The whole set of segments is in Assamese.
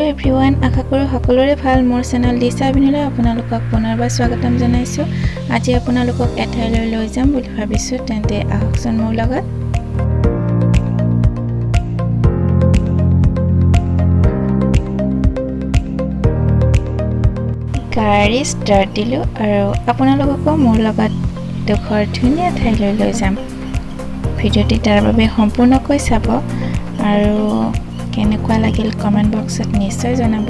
এভৰিৱান, আশা কৰোঁ সকলোৰে ভাল। মোৰ চেনেল দিশা অভিনয়লৈ আপোনালোকক পুনৰবাৰ স্বাগতম জনাইছোঁ। আজি আপোনালোকক এঠাইলৈ লৈ যাম বুলি ভাবিছোঁ, তেন্তে আহকচোন মোৰ লগত। গাড়ী ষ্টাৰ্ট দিলোঁ আৰু আপোনালোককো মোৰ লগত ডোখৰ ধুনীয়া ঠাইলৈ লৈ যাম। ভিডিঅ'টি তাৰ বাবে সম্পূৰ্ণকৈ চাব আৰু কেনেকুৱা লাগিল কমেণ্ট বক্সত নিশ্চয় জনাব।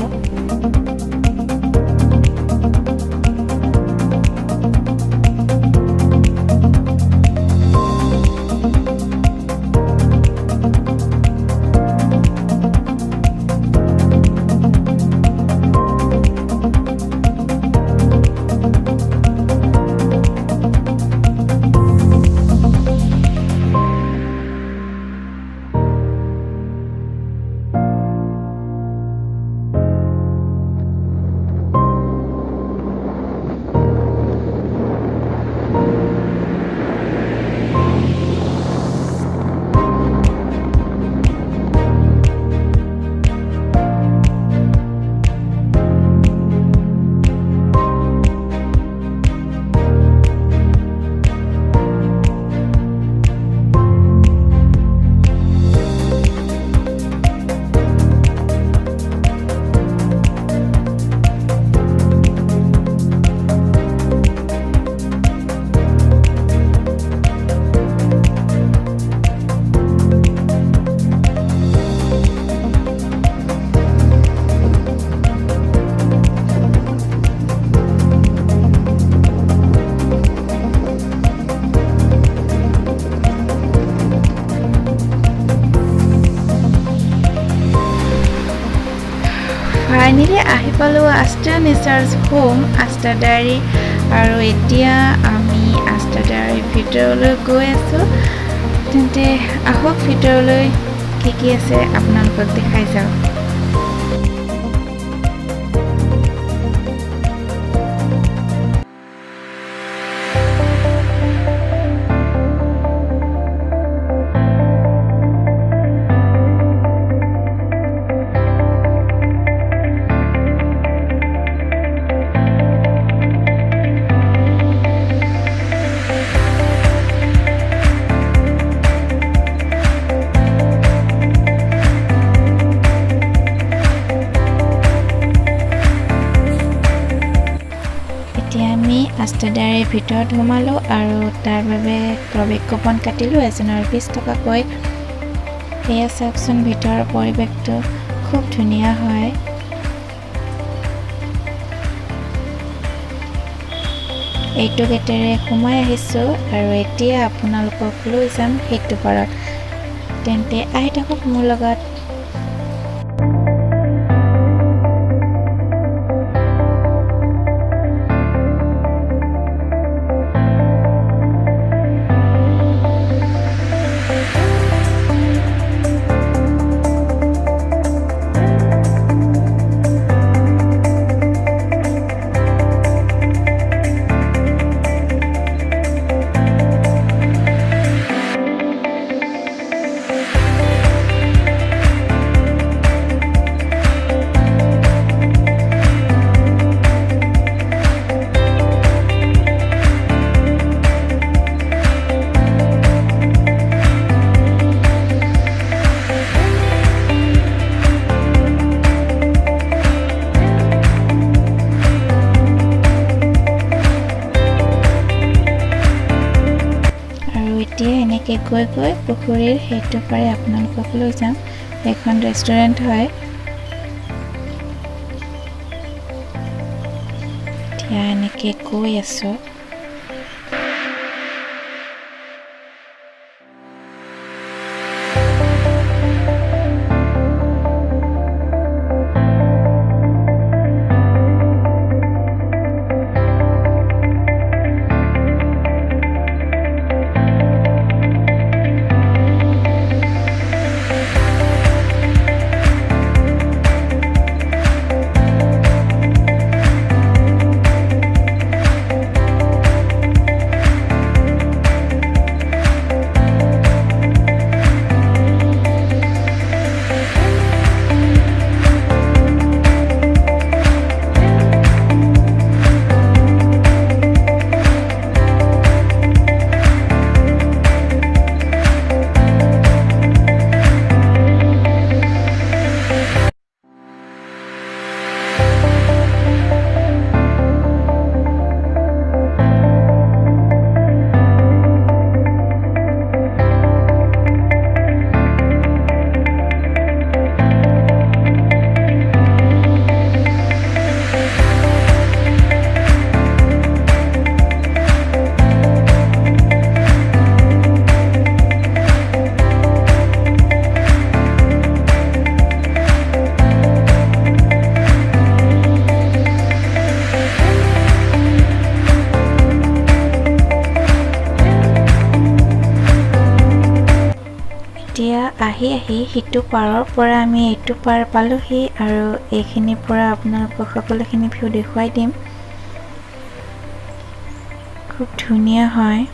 ফাইনেলি আহি পালোঁ আষ্টা নেচাৰ্ছ হোম, আষ্টা ডায়েৰী। আৰু এতিয়া আমি আষ্টা ডায়েৰীৰ ভিতৰলৈ গৈ আছোঁ। তেন্তে আহক ভিতৰলৈ কি আছে আপোনালোকক দেখাই যাওঁ। আমি আষ্টা ডায়েৰীৰ ভিতৰত সোমালোঁ আৰু তাৰ বাবে প্ৰৱেশ কুপন কাটিলোঁ এজনৰ 20 টকাকৈ। সেয়া চাওকচোন, ভিতৰৰ পৰিৱেশটো খুব ধুনীয়া হয়। এইটো গেটেৰে সোমাই আহিছোঁ আৰু এতিয়া আপোনালোকক লৈ যাম সেইটো পাৰত। তেন্তে আহি থাকক মোৰ লগত। এতিয়া এনেকৈ গৈ পুখুৰীৰ সেইটো পাৰে আপোনালোকক লৈ যাম। এখন ৰেষ্টুৰেণ্ট হয়। এতিয়া এনেকৈ গৈ আছোঁ। আহি সিটো পাৰৰ পৰা আমি এইটো পাৰ পালোহি আৰু এইখিনিৰ পৰা আপোনালোকক সকলোখিনি ভিউ দেখুৱাই দিম খুব ধুনীয়া হয়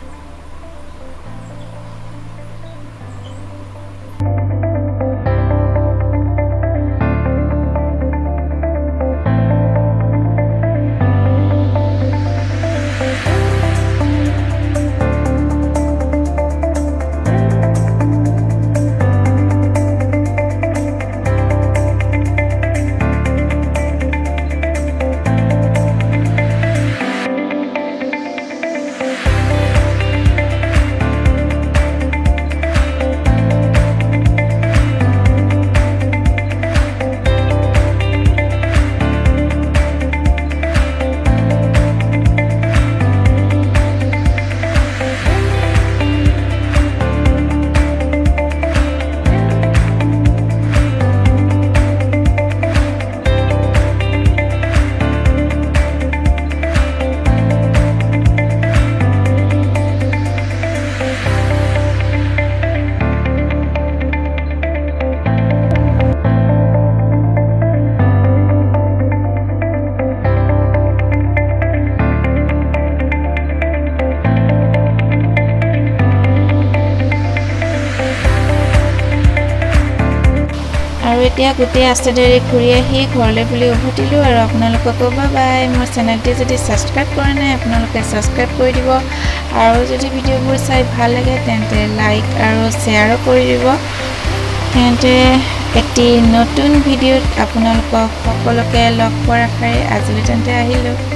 আৰু এতিয়া গোটেই ৰাস্তাটোৰে ঘূৰি আহি ঘৰলৈ বুলি উভতিলোঁ আৰু আপোনালোককো বাই মোৰ চেনেলটি যদি ছাবস্ক্ৰাইব কৰা নাই আপোনালোকে ছাবস্ক্ৰাইব কৰি দিব আৰু যদি ভিডিঅ'বোৰ চাই ভাল লাগে তেন্তে লাইক আৰু শ্বেয়াৰো কৰি দিব তেন্তে এটি নতুন ভিডিঅ'ত আপোনালোকক সকলোকে লগ পোৱাৰ আশাৰে আজিলৈ তেন্তে আহিলোঁ